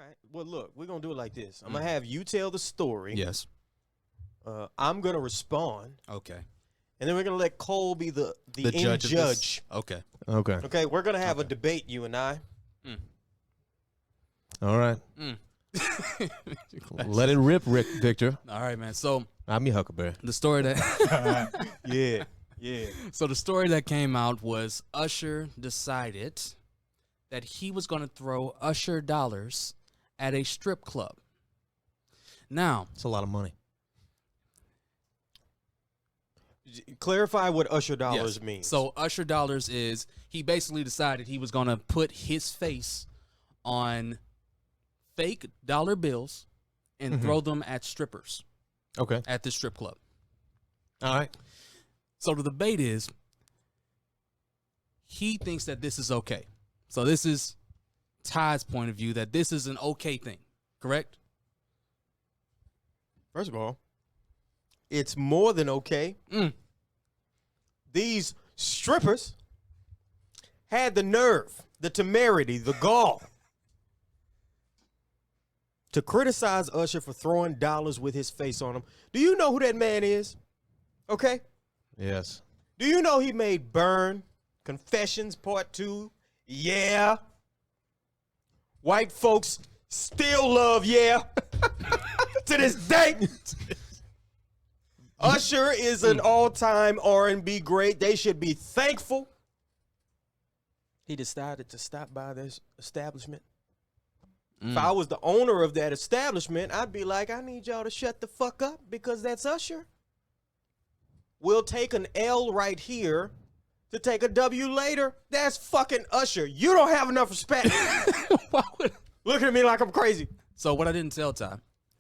right. Well, look, we're gonna do it like this. I'm gonna have you tell the story. Yes. I'm gonna respond. Okay. And then we're gonna let Cole be the judge. judge. Okay. Okay. Okay, we're gonna have a debate, you and I. All right. Mm. Let it rip, Victor. All right, man. So I'm your Huckleberry. the story that Yeah. So the story that came out was Usher decided that he was going to throw Usher dollars at a strip club. Now, It's a lot of money. Clarify what Usher dollars yes. means. So Usher dollars is he basically decided he was going to put his face on fake dollar bills and throw them at strippers Okay. at the strip club. All right. So the debate is he thinks that this is okay. So this is Ty's point of view that this is an okay thing, correct? First of all, it's more than okay. These strippers had the nerve, the temerity, the gall to criticize Usher for throwing dollars with his face on them. Do you know who that man is? Okay? Yes. Do you know he made Burn, Confessions Part 2? Yeah. White folks still love Yeah to this day. Usher is an all-time R&B great. They should be thankful. He decided to stop by this establishment. If I was the owner of that establishment, I'd be like, I need y'all to shut the fuck up because that's Usher. We'll take an L right here to take a W later. That's fucking Usher. You don't have enough respect. Look at me like I'm crazy. So what I didn't tell Ty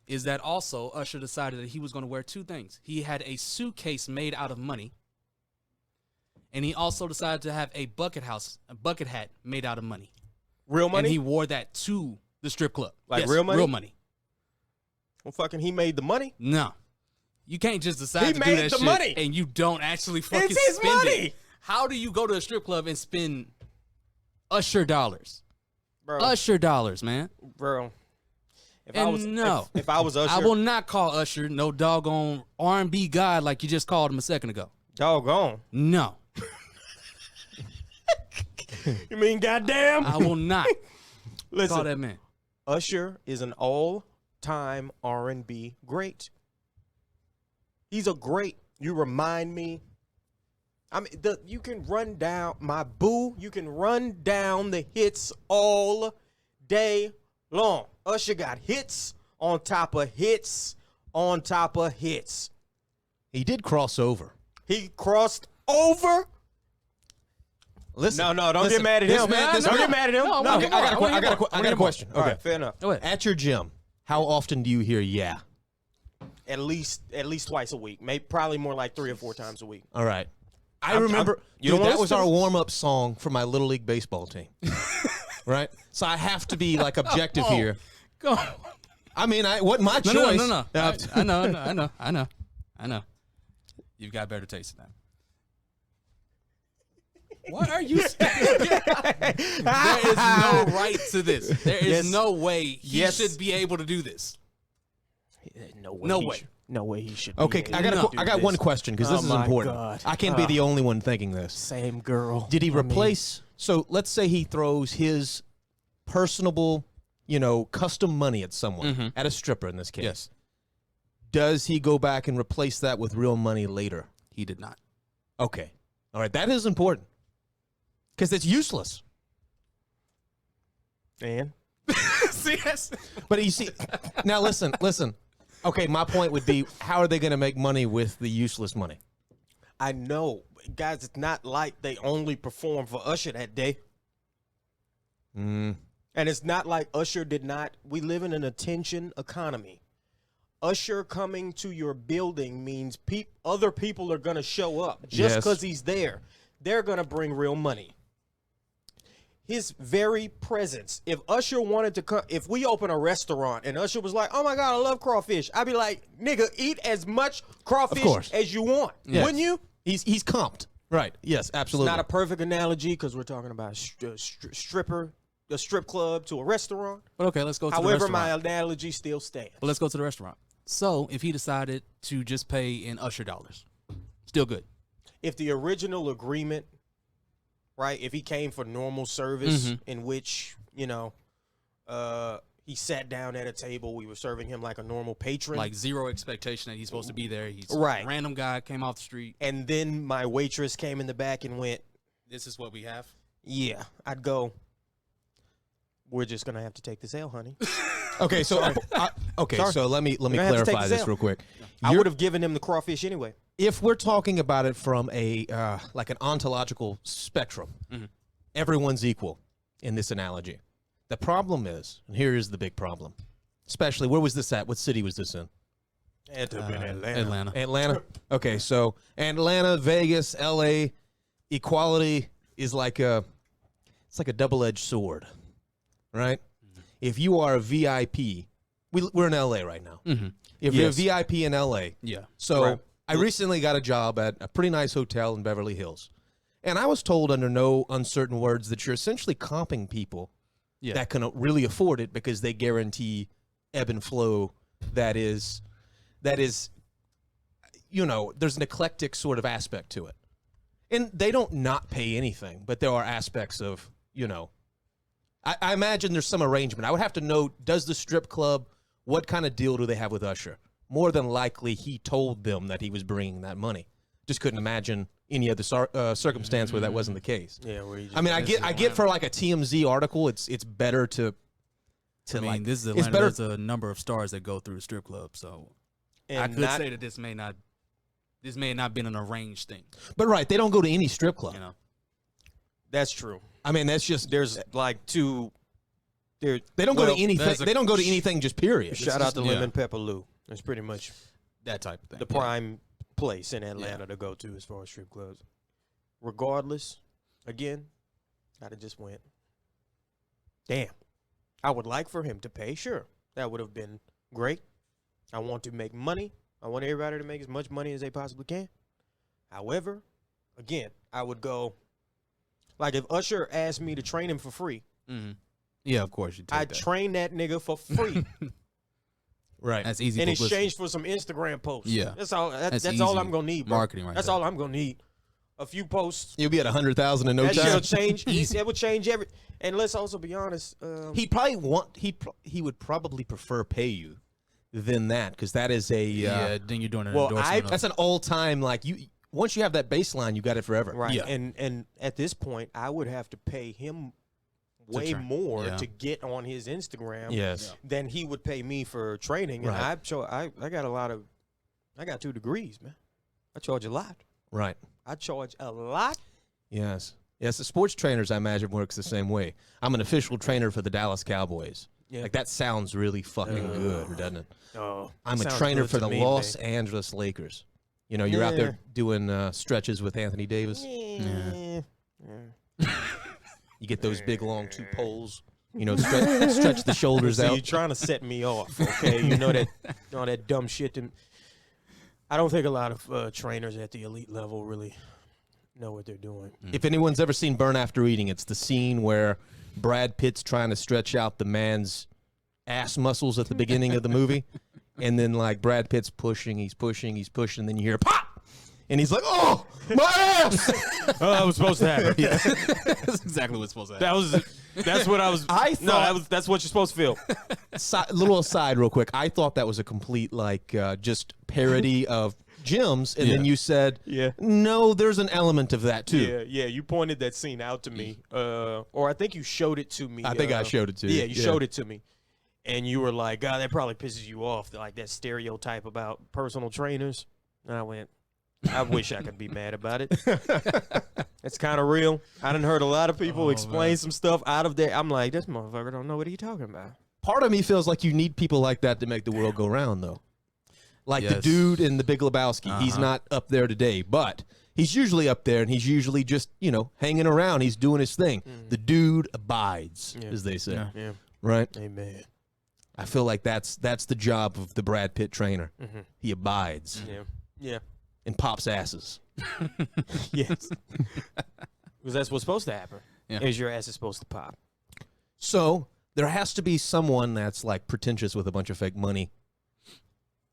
is that also Usher decided that he was going to wear two things. He had a suitcase made out of money, and he also decided to have a bucket hat made out of money. Real money? And he wore that to the strip club. Like Yes, real money? Real money. Well, fucking he made the money. No. You can't just decide He to made do that the shit money. and you don't actually fucking It's his spend money. it. How do you go to a strip club and spend Usher dollars? Bro, Usher dollars, man. bro. If And if I was Usher, I will not call Usher no doggone R&B god like you just called him a second ago. doggone. No. You mean goddamn? I will not call Listen, that man. Usher is an all-time R&B great. He's a great. You remind me. I mean, you can run down my boo. You can run down the hits all day long. Usher got hits on top of hits on top of hits. He did cross over. He crossed over. Listen. No, don't listen, get mad at this him. man- this Don't man- get mad at him. No, No, okay, I got a question. All Okay. right, fair enough. Go ahead. At your gym, how often do you hear yeah? At least twice a week. Maybe probably more like 3 or 4 times a week. All right. I I'm- remember you don't dude, want that us was to- our warm-up song for my Little League baseball team. Right? So I have to be like objective Oh. here. Go. I mean, I wasn't my No, choice. no. I know. You've got better taste than that. What are you saying? There is no right to this. There is Yes. no way he Yes. should be able to do this. No way. No he way. should- No way he should. Okay, be I able got to do I got this. one question because this Oh is my important. God. I can't be the only one thinking this. Same girl. Did he I mean, replace? So let's say he throws his personable, custom money at someone, at a stripper in this case. Yes. Does he go back and replace that with real money later? He did not. Okay. All right. That is important because it's useless. And Yes. But you see, now listen. Okay, my point would be, how are they going to make money with the useless money? I know, guys. It's not like they only perform for Usher that day. And it's not like Usher did not. We live in an attention economy. Usher coming to your building means other people are going to show up just Yes. because he's there. They're going to bring real money. His very presence. If Usher wanted to come, if we open a restaurant and Usher was like, "Oh my God, I love crawfish," I'd be like, "Nigga, eat as much crawfish course. as you want," Yes. wouldn't you? He's comped. Right. Yes, absolutely. Not a perfect analogy because we're talking about stripper a strip club to a restaurant. But okay, let's go to the However, restaurant. my analogy still stands. But let's go to the restaurant. So if he decided to just pay in Usher dollars, still good. If the original agreement, right, if he came for normal service in which, he sat down at a table, we were serving him like a normal patron. Like zero expectation that he's supposed to be there. He's Right. a random guy, came off the street. And then my waitress came in the back and went, This is what we have. yeah, I'd go, we're just going to have to take the sale, honey. Okay, so Sorry. so let me gonna have to take clarify this this out. real quick. I would have given him the crawfish anyway. If we're talking about it from a like an ontological spectrum, everyone's equal in this analogy. The problem is, and here is the big problem, especially where was this at? What city was this in? It had to have been Atlanta. Atlanta. Atlanta. Okay, so Atlanta, Vegas, L.A. Equality is like a double-edged sword, right? If you are a VIP, we're in L.A. right now. If you're a VIP in L.A., Yeah. so Right. I recently got a job at a pretty nice hotel in Beverly Hills, and I was told under no uncertain words that you're essentially comping people Yeah. that can really afford it because they guarantee ebb and flow that is there's an eclectic sort of aspect to it. And they don't not pay anything, but there are aspects of, I imagine there's some arrangement. I would have to know, does the strip club, what kind of deal do they have with Usher? More than likely, he told them that he was bringing that money. Just couldn't imagine any other circumstance where that wasn't the case. Yeah, where you just I mean, I get for like a TMZ article, it's better to I mean, like, this is it's Atlanta. better. There's a number of stars that go through the strip club, so and I could not- say that this may have not been an arranged thing. But right, they don't go to any strip club. That's true. I mean, that's just There's like two. They they don't go to anything. there's a- They don't go to anything. Just period. Shout out to Lemon Pepper Lou. That's pretty much That type of thing. the prime place in Atlanta to go to as far as strip clubs. Regardless, again, I'd have just went, damn, I would like for him to pay. Sure, that would have been great. I want to make money. I want everybody to make as much money as they possibly can. However, again, I would go, like if Usher asked me to train him for free, Yeah, of course you take I'd that. train that nigga for free Right. That's easy in publicity. exchange for some Instagram posts. Yeah. That's all. That's That's all easy I'm gonna need, bro. marketing right That's there. all I'm gonna need. A few posts. You'll be at 100,000 in no That time. shit'll change. That would change every. And let's also be honest. He would probably prefer pay you than that because that is a Yeah, then you're doing an well, endorsement. that's an all time like you. Once you have that baseline, you got it forever. right. Yeah. And at this point, I would have to pay him way train. more Yeah. to get on his Instagram Yes. than he would pay me for training. And Right. I got 2 degrees, man. I charge a lot. Right. I charge a lot. Yes. Yes. The sports trainers, I imagine, works the same way. I'm an official trainer for the Dallas Cowboys. Yeah. Like that sounds really fucking good, doesn't it? Oh, I'm a sounds trainer good for to the me, Los man. Angeles Lakers. You're out there doing stretches with Anthony Davis. Yeah. You get those big long 2 poles. Stretch the shoulders So out. you're trying to set me off, okay? You know that all that dumb shit. I don't think a lot of trainers at the elite level really know what they're doing. If anyone's ever seen Burn After Eating, it's the scene where Brad Pitt's trying to stretch out the man's ass muscles at the beginning of the movie. And then, like, Brad Pitt's pushing, and then you hear pop! And he's like, oh, my ass! That was supposed to happen. That's exactly what's supposed to happen. That's what I was. That's what you're supposed to feel. Little aside real quick. I thought that was a complete, like, just parody of Jim's. And then you said, Yeah. no, there's an element of that, too. Yeah. You pointed that scene out to me, or I think you showed it to me. I think I showed it to you. Yeah, you showed it to me, and you were like, "God, that probably pisses you off, like that stereotype about personal trainers." And I went, "I wish I could be mad about it. It's kind of real." I done heard a lot of people explain some stuff out of there. I'm like, this motherfucker don't know what he talking about. Part of me feels like you need people like that to make the world go round, though. Like the Yes. dude in The Big Lebowski. He's not up there today, but he's usually up there, and he's usually just, hanging around. He's doing his thing. The dude abides, as they say. Yeah. Yeah, Right? amen. I feel like that's the job of the Brad Pitt trainer. He abides Yeah. and pops asses. Yes. Because that's what's supposed to happen. Yeah. Is your ass is supposed to pop. So there has to be someone that's like pretentious with a bunch of fake money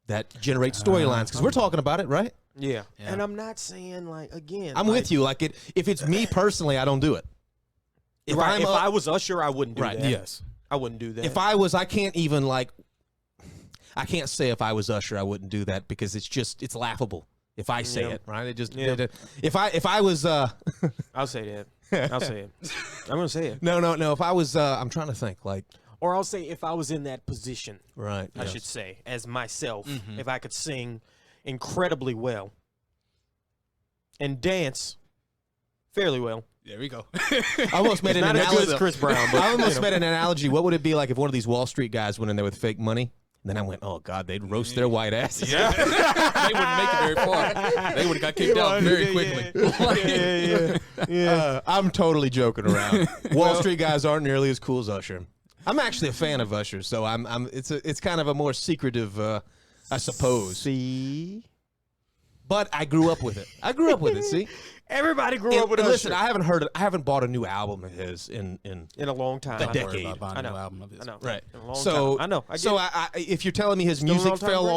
that generates storylines, because we're talking about it, right? Yeah. Yeah. And I'm not saying like again. I'm with you. Like if it's me personally, I don't do it. If I was Usher, I wouldn't do Right, that. Yes. I wouldn't do that. If I was, I can't even like. I can't say if I was Usher, I wouldn't do that because it's laughable if I say it, right? It just if I was I'll say that. I'll say it. I'm gonna say it. no. If I was, I'm trying to think like. Or I'll say if I was in that position, Right. I should say, as myself, if I could sing incredibly well and dance fairly well. There we go. I almost made an Not as analogy. good as Chris Brown, but I almost made an analogy. What would it be like if one of these Wall Street guys went in there with fake money? And then I went, oh, God, they'd roast their white asses. Yeah. They wouldn't make it very far. They would have got kicked out very quickly. Yeah. I'm totally joking around. Wall Street guys aren't nearly as cool as Usher. I'm actually a fan of Usher, so it's kind of a more secretive, I suppose. See? But I grew up with it. See? Everybody grew up with And Usher. listen, I haven't bought a new album of his in in a long time. a Don't worry decade. about buying I a new know. album of his. I know. Right. In a long So time. I know. I get so it. I, if you're telling me his Still an music all-time fell great?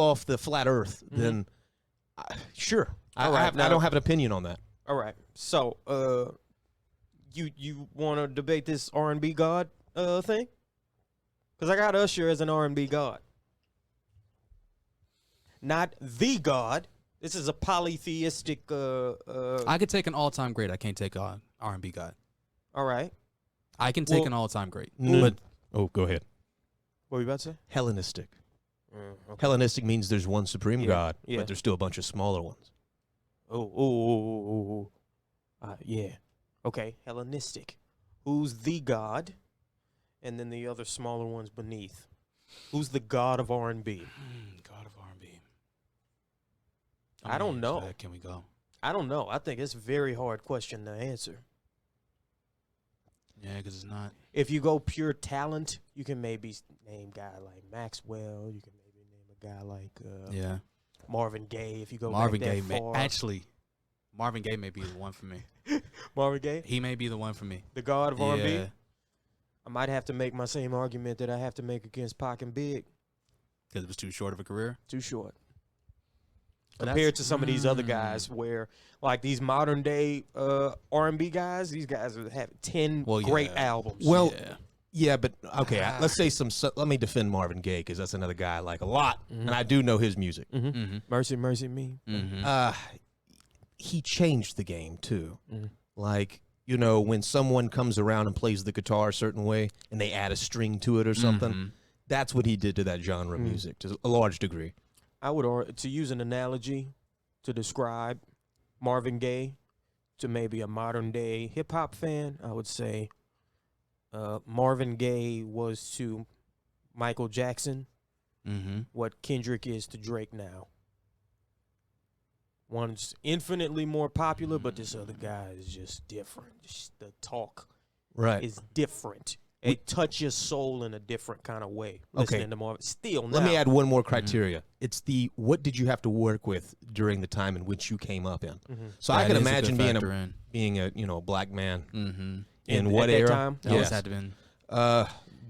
off the flat Earth, then sure. All I right, now- don't have an opinion on that. All right. So, you want to debate this R&B God thing? Because I got Usher as an R&B God. Not the God. This is a polytheistic. I could take an all-time great. I can't take an R&B God. All right. I can take Well- an all-time great. But go ahead. What were you about to say? Hellenistic. Okay. Hellenistic means there's one supreme Yeah, God, yeah. but there's still a bunch of smaller ones. Yeah. Okay. Hellenistic. Who's the God? And then the other smaller ones beneath. Who's the God of R&B? God of R&B. I don't know. Can we go? I don't know. I think it's a very hard question to answer. Yeah, because it's not. If you go pure talent, you can maybe name a guy like Maxwell. You can maybe name a guy like Yeah. Marvin Gaye. If you go Marvin back Gaye. that far. Actually, Marvin Gaye may be the one for me. Marvin Gaye, He may be the one for me. the God of R&B. Yeah. I might have to make my same argument that I have to make against Pac and Big. Because it was too short of a career. Too short. But Compared to some of these other guys, Mm. where like these modern day R&B guys, these guys have 10 Well, great yeah. albums. Well, Yeah. yeah, but okay. Let's say let me defend Marvin Gaye because that's another guy I like a lot, and I do know his music. Mm-hmm. Mercy, Mercy Me. Mm-hmm. He changed the game too. Mhm. Like, you know, when someone comes around and plays the guitar a certain way and they add a string to it or something, Mhm. that's what he did to that genre of music to a large degree. I would, to use an analogy to describe Marvin Gaye to maybe a modern day hip hop fan, I would say Marvin Gaye was to Michael Jackson Mm-hmm. what Kendrick is to Drake now. One's infinitely more popular, but this other guy is just different. Just the talk Right. is different. It touches your soul in a different kind of way. Okay. Listening to Marvin. Still, Let me now, add one more criteria. It's the what did you have to work with during the time in which you came up in. So I can imagine being a you know a black man Mm-hmm. in at what that era? time? That Yes. had to been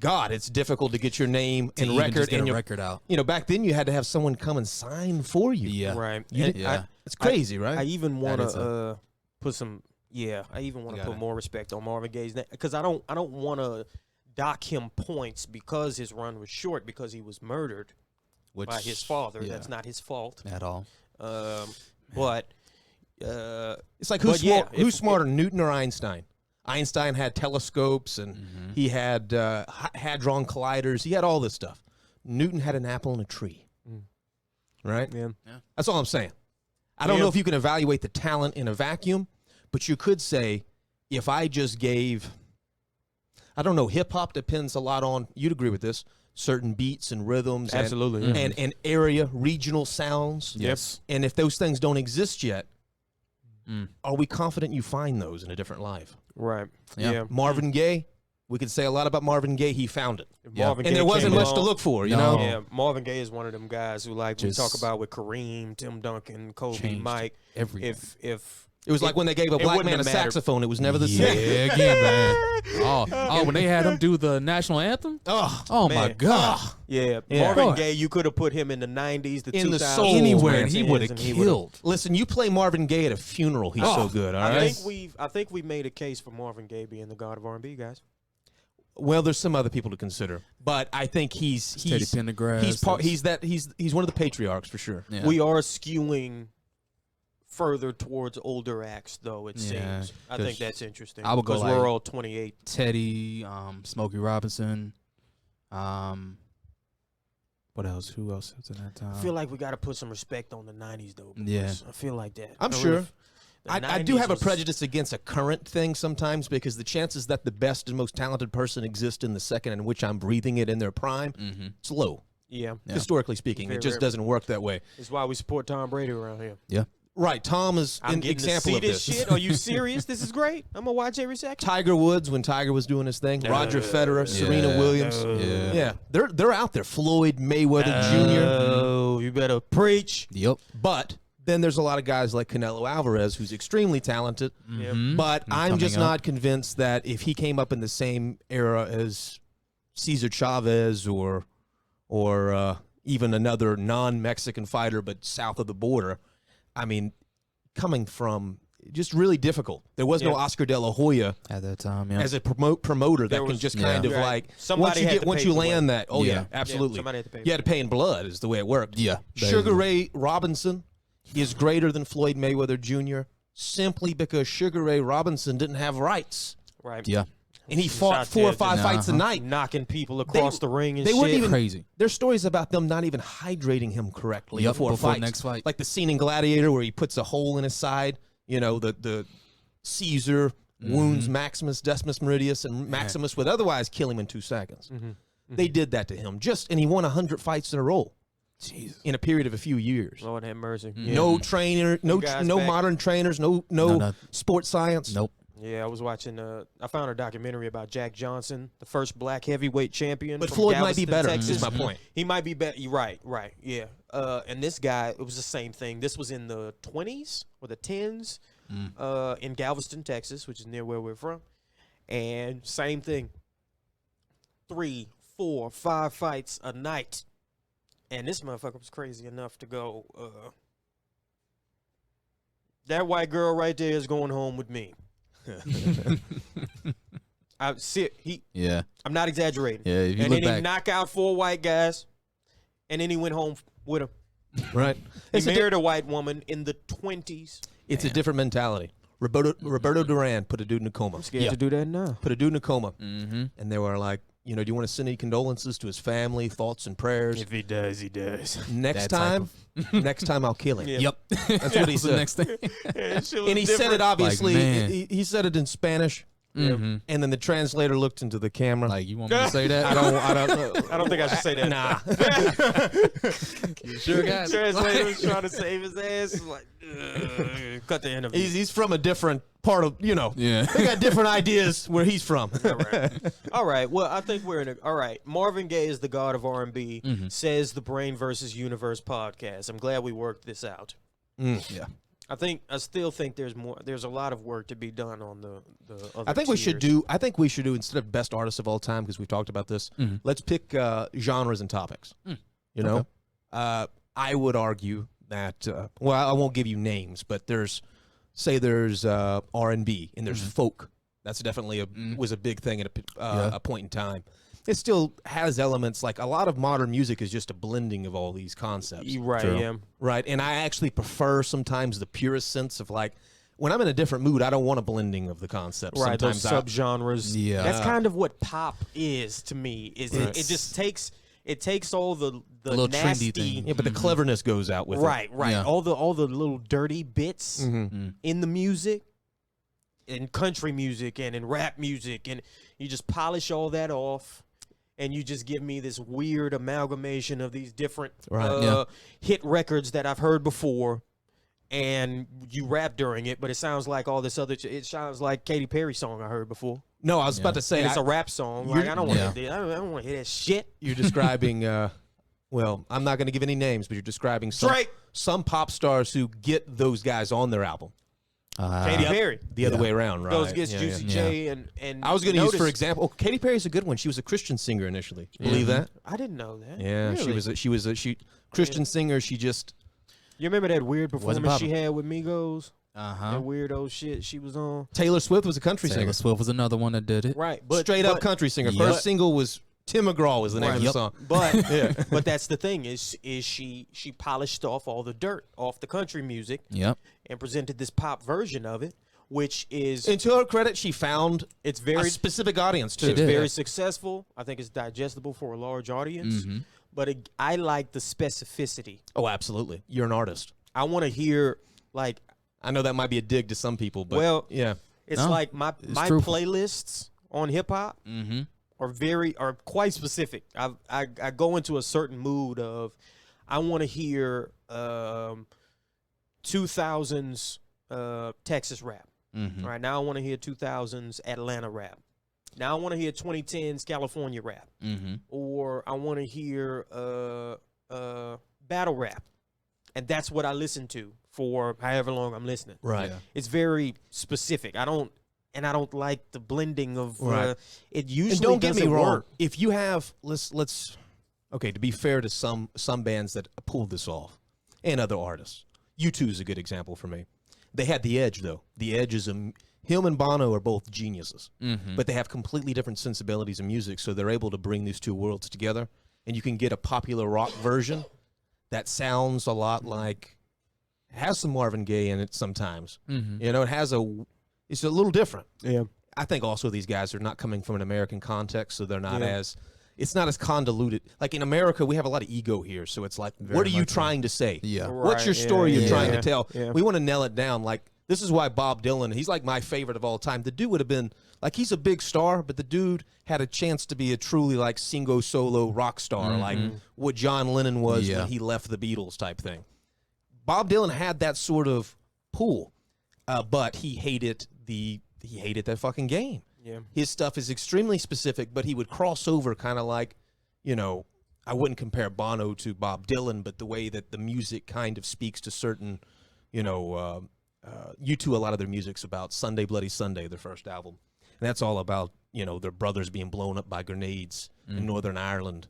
God, it's difficult to get your name to and even record just get and a your record out. you know back then you had to have someone come and sign for you. Yeah. Right. You And did- Yeah. It's crazy, right? I even want is to put some. Yeah, I even want to You put gotta- more respect on Marvin Gaye's name because I don't want to dock him points because his run was short because he was murdered Which, by his father. yeah, That's not his fault. at all. But It's like But yeah, who's if- smarter, Newton or Einstein? Einstein had telescopes and he had hadron colliders. He had all this stuff. Newton had an apple in a tree. Right? yeah, That's all I'm saying. I don't Yeah. know if you can evaluate the talent in a vacuum, but you could say if I just gave, I don't know, hip hop depends a lot on, you'd agree with this, certain beats and rhythms absolutely. and, yeah. and area, regional sounds. Yes. And if those things don't exist yet, Mm. are we confident you find those in a different life? Right. Yeah. Yeah. Marvin Gaye, we could say a lot about Marvin Gaye. He found it. If Yeah. Marvin And Gaye there wasn't came much to along- look for, you No. know? Yeah, Marvin Gaye is one of them guys who, like we talk Just about with Kareem, Tim Duncan, Kobe, changed Mike. Everything. If It was like when they gave a black man a saxophone. It was never the same. Yeah, again, man. Oh, when they had him do the national anthem. Oh my God. Yeah, Yeah. Marvin Gaye. You could have put him in the '90s, the In the 2000s, soul, Anywhere, man. and he would have killed. Listen, you play Marvin Gaye at a funeral, he's so good. All right. I think we made a case for Marvin Gaye being the god of R&B, guys. Well, there's some other people to consider, but I think he's Teddy Pendergrass. he's one of the patriarchs for sure. Yeah. We are skewing further towards older acts, though. It Yeah, seems. I think that's interesting. I would go because like we're all 28. Teddy, Smokey Robinson. What else? Who else was in that time? I feel like we got to put some respect on the '90s, though. Yeah. boys. I feel like that. I'm I sure. really- the I do 90s have a was- prejudice against a current thing sometimes because the chances that the best and most talented person exists in the second in which I'm breathing it in their prime, it's low. Yeah, Yeah. Historically speaking, Very it just rare. doesn't work that way. that's why we support Tom Brady around here. Yeah. Right. Tom is I'm an getting example to see of this this. shit. Are you serious? This is great. I'm gonna watch every second. Tiger Woods when Tiger was doing his thing. Roger Federer, Serena Williams. Yeah. They're out there. Floyd Mayweather Jr. Oh, you better preach. Yep. But then there's a lot of guys like Canelo Alvarez who's extremely talented. Mhm. But I'm Coming just up. not convinced that if he came up in the same era as Cesar Chavez or even another non-Mexican fighter but south of the border, I mean, coming from just really difficult. There was no Oscar De La Hoya At that time, yeah. as a promoter that There can was- just yeah. kind of Right. like Somebody had to once pave you the way. land that. Oh yeah, Yeah. absolutely. somebody had to pave You had to pay in blood is the way it worked. Yeah. Sugar Ray Robinson is greater than Floyd Mayweather Jr. simply because Sugar Ray Robinson didn't have rights, Right. Yeah. and he He's fought out 4 or there 5 just- fights a night. Knocking people across the ring and they shit. wouldn't even- Crazy. There's stories about them not even hydrating him correctly Yep, before before fights. next fight. Like the scene in Gladiator where he puts a hole in his side. You know, the Caesar wounds Maximus Decimus Meridius, and Maximus would otherwise kill him in 2 seconds. They did that to him and he won 100 fights in a row. Jesus. In a period of a few years. Lord have mercy. No trainer, no guys no back? modern trainers, no nothing. sports science. Nope. Yeah, I was watching. I found a documentary about Jack Johnson, the first black heavyweight champion. But from Floyd might be Galveston, better. Texas. Is my point. He might be better. Right, yeah. And this guy, it was the same thing. This was in the 20s or the 10s, in Galveston, Texas, which is near where we're from. And same thing. 3, 4, 5 fights a night. And this motherfucker was crazy enough to go, that white girl right there is going home with me. I see he. Yeah. I'm not exaggerating. Yeah. If you And look then he back, knocked out 4 white guys, and then he went home with him. Right. He It's, married a white woman in the 20s. it's a different mentality. Roberto Duran put a dude in a coma. Scared to do that now. Put a dude in a coma. mm-hmm. And they were like, you know, do you want to send any condolences to his family, thoughts and prayers? If he does, he does. Next That type next time I'll kill him. Yeah. Yep. That's what he the said. next thing. And he said it obviously. man. He said it in Spanish. Mhm. And then the translator looked into the camera. Like, you want me to say that? I don't I don't think I should say that. Nah. You sure, guys? Translator was trying to save his ass. Like, cut the interview. He's from a different part of, you know. Yeah. They got different ideas where he's from. All right. All right. Well, I think we're in a. All right. Marvin Gaye is the god of R&B, says the Brain versus Universe podcast. I'm glad we worked this out. Yeah. I still think there's more. There's a lot of work to be done on the other I think we should tiers. do. I think we should do instead of best artists of all time because we've talked about this. Let's pick genres and topics. You know, I would argue that. Well, I won't give you names, but there's R&B and there's folk. That's definitely was a big thing at a point in time. It still has elements like a lot of modern music is just a blending of all these concepts. You're right. True. Yeah. Right. And I actually prefer sometimes the purest sense of like when I'm in a different mood, I don't want a blending of the concepts. Right. Those Sometimes subgenres. Yeah. That's kind of what pop is to me. Is it just takes all the little trendy nasty. thing. yeah, but the cleverness goes out with Right. Right. Yeah. All the little dirty bits it. in the music, in country music and in rap music, and you just polish all that off. And you just give me this weird amalgamation of these different hit records that I've heard before, and you rap during it, but it sounds like all this other. It sounds like Katy Perry song I heard before. No, I was about to say And it's a rap song. Like, I don't want to. Yeah. I don't want to hear that shit. you're describing. Well, I'm not going to give any names, but you're describing Drake. some pop stars who get those guys on their album. Katy Perry The other way around, right? goes against Yeah, Juicy yeah. J and I was going to use, notice- for example, Katy Perry's a good one. She was a Christian singer initially. Believe that? I didn't know that. Yeah, Really? she was a Christian singer. She just You remember that weird performance poppin'. she had with Migos? Uh-huh. That weirdo shit she was on. Taylor Swift was a country singer. Taylor Swift was another one that did it. Right, but Straight up country singer. Yep. First single was Tim McGraw was the name of the Yep. song. But but that's the thing is she polished off all the dirt off the country music Yep. and presented this pop version of it, which is And to her credit, she found it's a very specific audience too. She did. very successful. I think it's digestible for a large audience. Mm-hmm. But I like the specificity. Oh, absolutely. You're an artist. I want to hear like I know that might be a dig to some people, but Well, yeah. it's No, like my truthful. playlists on hip hop Mm-hmm. are quite specific. I go into a certain mood of I want to hear 2000s Texas rap. Mm-hmm. Right now I want to hear 2000s Atlanta rap. Now I want to hear 2010s California rap, Mm-hmm. or I want to hear battle rap, and that's what I listen to for however long I'm listening. Right. Yeah. It's very specific. I don't like the blending of Right. it usually And don't get me doesn't wrong. work. If you have let's okay, to be fair to some bands that pulled this off and other artists. U2 is a good example for me. They had The Edge though. The Edge is him and Bono are both geniuses. Mm-hmm. But they have completely different sensibilities in music, so they're able to bring these two worlds together, and you can get a popular rock version that sounds a lot like has some Marvin Gaye in it sometimes. Mm-hmm. You know, it's a little different. Yeah. I think also these guys are not coming from an American context, so they're not Yeah. it's not as convoluted. Like in America, we have a lot of ego here, so it's like, what are you much so. trying to say? Yeah. What's your Right, story yeah, you're trying yeah, to tell? yeah. We want to nail it down. Like, this is why Bob Dylan, he's like my favorite of all time. The dude would have been, like, he's a big star, but the dude had a chance to be a truly, like, solo rock star, like what John Lennon was Yeah. when he left the Beatles type thing. Bob Dylan had that sort of pull, but he hated that fucking game. Yeah. His stuff is extremely specific, but he would cross over kind of like, you know, I wouldn't compare Bono to Bob Dylan, but the way that the music kind of speaks to certain, you know, U2, a lot of their music's about Sunday Bloody Sunday, their first album. And that's all about, you know, their brothers being blown up by grenades in Northern Ireland.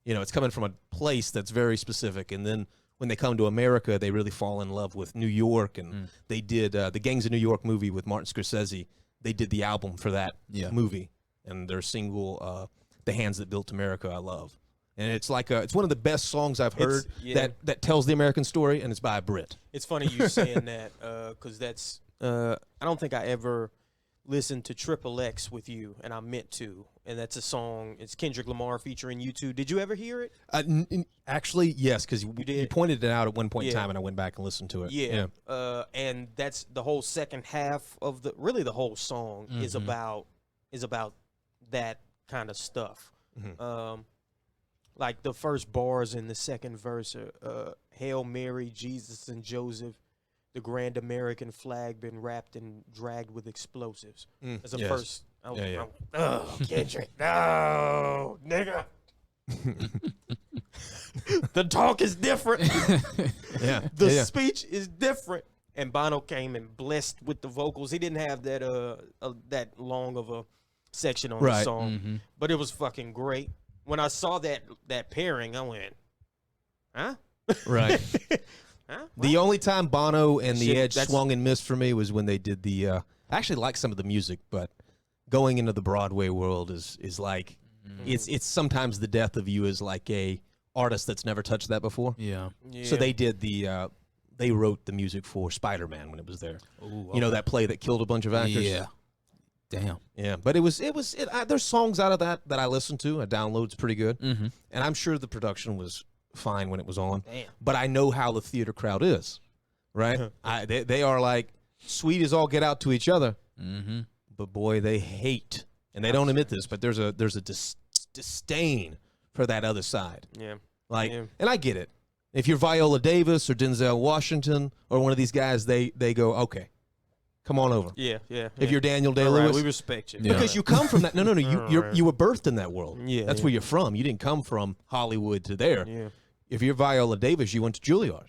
You know, it's coming from a place that's very specific. And then when they come to America, they really fall in love with New York. And they did the Gangs of New York movie with Martin Scorsese. They did the album for that movie. And their single, The Hands That Built America, I love. And it's like it's one of the best songs I've heard that tells the American story, and it's by a Brit. It's funny you saying that because that's I don't think I ever listened to Triple X with you, and I meant to. And that's a song. It's Kendrick Lamar featuring U2. Did you ever hear it? Actually, yes, because you did? pointed it out at one point in Yeah. time, and I went back and listened to it. Yeah. And that's the whole second half of the whole song is about that kind of stuff. Like the first bars in the second verse are Hail Mary, Jesus and Joseph, the grand American flag been wrapped and dragged with explosives. That's the yes. first. Yeah. Oh, Kendrick, no, nigga. The talk is different. Yeah. The yeah. speech is different. And Bono came and blessed with the vocals. He didn't have that long of a section on the Right. song, but it was fucking great. When I saw that pairing, I went, huh? Right. Huh? The only time Bono and The Shit, Edge that's- swung and missed for me was when they did the. I actually like some of the music, but going into the Broadway world is like it's sometimes the death of you as like a artist that's never touched that before. Yeah. So they did they wrote the music for Spider-Man when it was there. Ooh, You know that play that killed a bunch of actors. Yeah. Damn. Yeah, but there's songs out of that I listened to. I download. It's pretty good, Mm-hmm. and I'm sure the production was fine when it was on. Damn. But I know how the theater crowd is, right? They are like sweet as all get out to each other, Mm-hmm. but boy, they hate, and they don't admit this, but there's a disdain for that other side. Yeah. Like, Yeah. and I get it. If you're Viola Davis or Denzel Washington or one of these guys, they go, okay, come on over. Yeah. If you're Daniel All right, Day-Lewis, we respect you. Yeah. because you come from that. No, you were birthed in that world. Yeah, That's yeah. where you're from. You didn't come from Hollywood to there. Yeah. If you're Viola Davis, you went to Juilliard.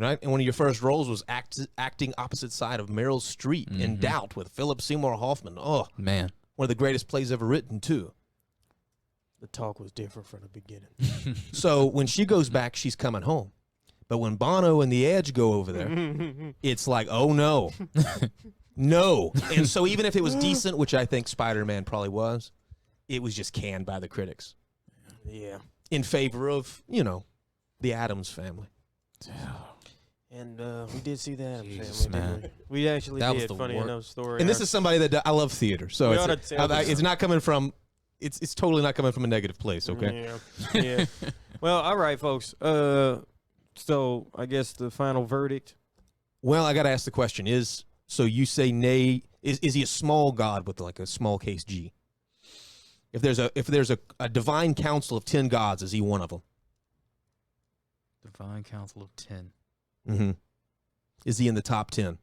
right? And one of your first roles was acting opposite side of Meryl Streep in Doubt with Philip Seymour Hoffman. Oh, Man. one of the greatest plays ever written, too. The talk was different from the beginning. So when she goes back, she's coming home. But when Bono and the Edge go over there, it's like, oh, no. No. And so even if it was decent, which I think Spider-Man probably was, it was just canned by the critics. Yeah. In favor of, you know, the Addams family. And we did see the Addams Jesus, family, man. didn't we? We actually That was did. the Funny work. enough story. And this is somebody that I love theater. So We oughta tell them. it's not coming from, it's totally not coming from a negative place, okay? Yeah. Yeah. Well, all right, folks. So I guess the final verdict. Well, I got to ask the question, so you say nay, is he a small god with like a small case G? If there's a divine council of 10 gods, is he one of them? Divine Council of 10. Mm-hmm. Is he in the top 10?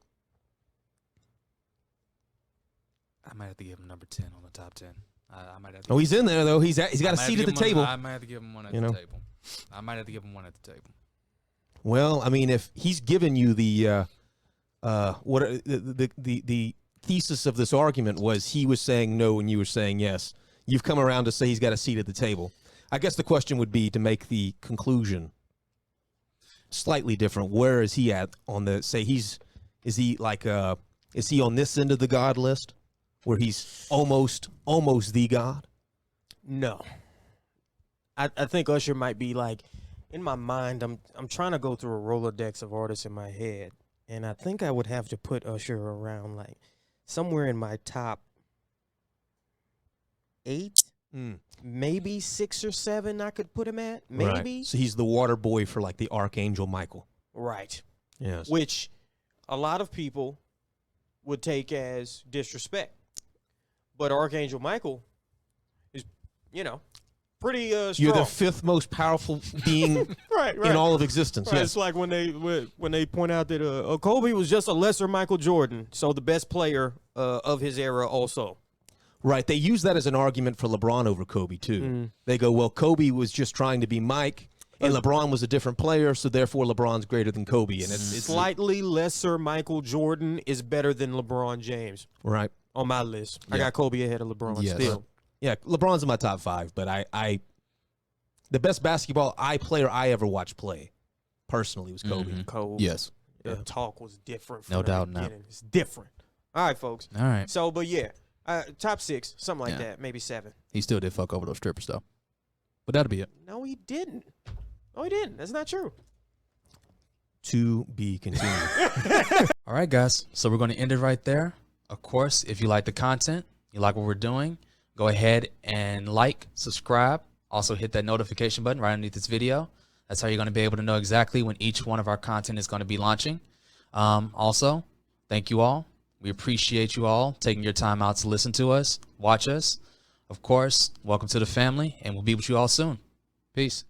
I might have to give him number 10 on the top 10. I might have to. Oh, he's in there though. He's got a I might have seat to at the give him table. I might have to give him one at You the know? table. I might have to give him one at the table. Well, I mean, if he's given you the the thesis of this argument was he was saying no and you were saying yes. You've come around to say he's got a seat at the table. I guess the question would be to make the conclusion slightly different. Where is he at on the say is he on this end of the God list where he's almost the God? No. I think Usher might be like, in my mind, I'm trying to go through a Rolodex of artists in my head, and I think I would have to put Usher around like somewhere in my top 8, maybe 6 or 7. I could put him at maybe. Right. So he's the water boy for like the Archangel Michael. Right. Yes. Which a lot of people would take as disrespect, but Archangel Michael is, pretty strong. You're the 5th most powerful being right. in all of existence. Right, Yes. it's like when they point out that Kobe was just a lesser Michael Jordan, so the best player of his era also. Right. They use that as an argument for LeBron over Kobe, too. They go, well, Kobe was just trying to be Mike, and LeBron was a different player, so therefore LeBron's greater than Kobe. And it's Slightly lesser Michael Jordan is better than LeBron James right. on my list. I got Kobe ahead of LeBron Yes. still. Yeah, LeBron's in my top 5, but I the best basketball player I ever watched play, personally, was Kobe. Kobe. Yes. The talk was different from No the doubt in that. beginning. It's different. All right, folks. All right. So, but yeah, top 6, something like Yeah. that, maybe 7. He still did fuck over those strippers, though. But that'll be it. No, he didn't. No, he didn't. That's not true. To be continued. All right, guys. So we're going to end it right there. Of course, if you like the content, you like what we're doing, go ahead and subscribe. Also hit that notification button right underneath this video. That's how you're going to be able to know exactly when each one of our content is going to be launching. Also, thank you all. We appreciate you all taking your time out to listen to us, watch us. Of course, welcome to the family, and we'll be with you all soon. Peace.